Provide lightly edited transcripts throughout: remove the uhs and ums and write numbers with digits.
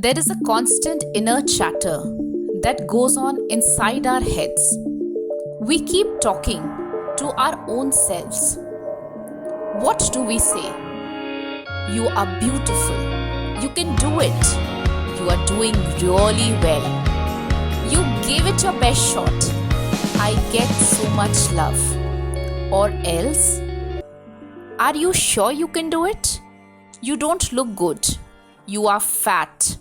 There is a constant inner chatter that goes on inside our heads. We keep talking to our own selves. What do we say? You are beautiful. You can do it. You are doing really well. You gave it your best shot. I get so much love. Or else, are you sure you can do it? You don't look good. You are fat.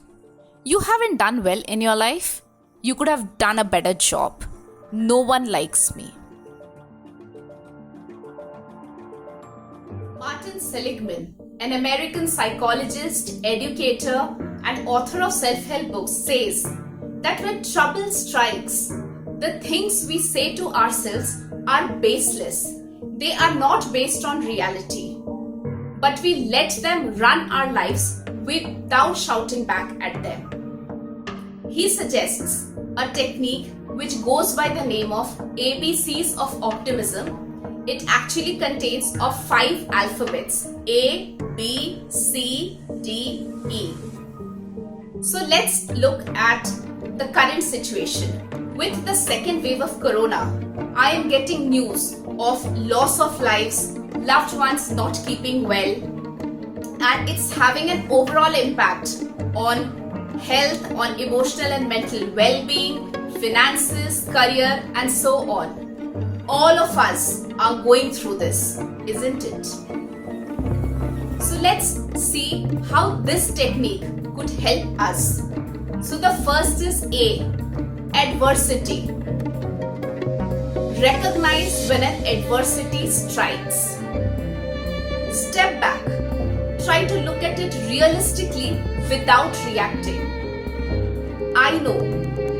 You haven't done well in your life. You could have done a better job. No one likes me. Martin Seligman, an American psychologist, educator, and author of self-help books, says that when trouble strikes, the things we say to ourselves are baseless. They are not based on reality. But we let them run our lives without shouting back at them. He suggests a technique which goes by the name of ABCs of Optimism. It actually contains of 5 alphabets: A, B, C, D, E. So let's look at the current situation. With the second wave of corona, I am getting news of loss of lives, loved ones not keeping well, and it's having an overall impact on health, on emotional and mental well-being, finances, career, and so on. All of us are going through this, isn't it? So let's see how this technique could help us. So the first is A, adversity. Recognize when an adversity strikes. Step back. Try to look at it realistically without reacting. I know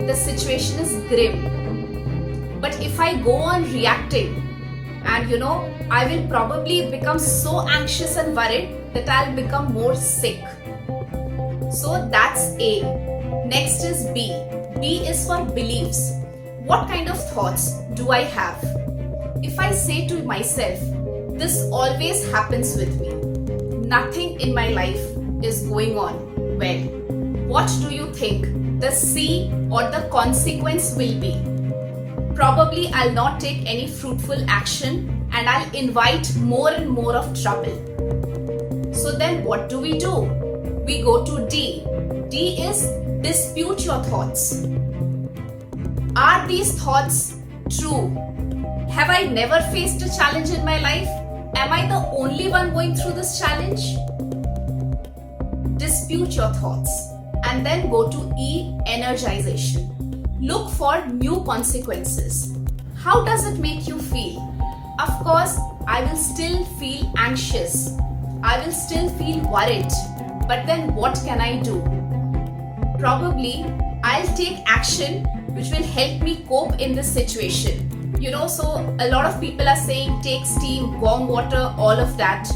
the situation is grim, but if I go on reacting, and I will probably become so anxious and worried that I'll become more sick. So that's A. Next is B. B is for beliefs. What kind of thoughts do I have? If I say to myself, this always happens with me, nothing in my life is going on well, what do you think the C or the consequence will be? Probably I'll not take any fruitful action and I'll invite more and more of trouble. So then what do? We go to D. D is dispute your thoughts. Are these thoughts true? Have I never faced a challenge in my life? Am I the only one going through this challenge? Dispute your thoughts. And then go to E, energization. Look for new consequences. How does it make you feel? Of course, I will still feel anxious. I will still feel worried. But then what can I do? Probably I'll take action which will help me cope in this situation. So a lot of people are saying take steam, warm water, all of that.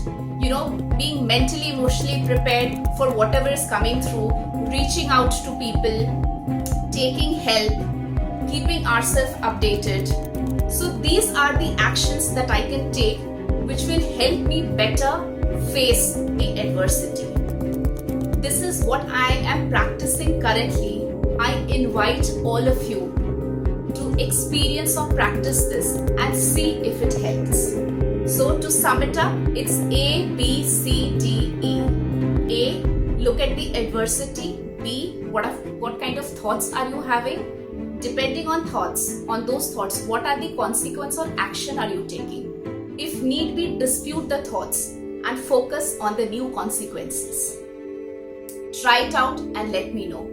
Being mentally, emotionally prepared for whatever is coming through, reaching out to people, taking help, keeping ourselves updated. So these are the actions that I can take which will help me better face the adversity. This is what I am practicing currently. I invite all of you to experience or practice this and see if it helps. So to sum it up, it's A, B, C, D, E. A, look at the adversity. B, what kind of thoughts are you having? Depending on those thoughts, what are the consequence or action are you taking? If need be, dispute the thoughts and focus on the new consequences. Try it out and let me know.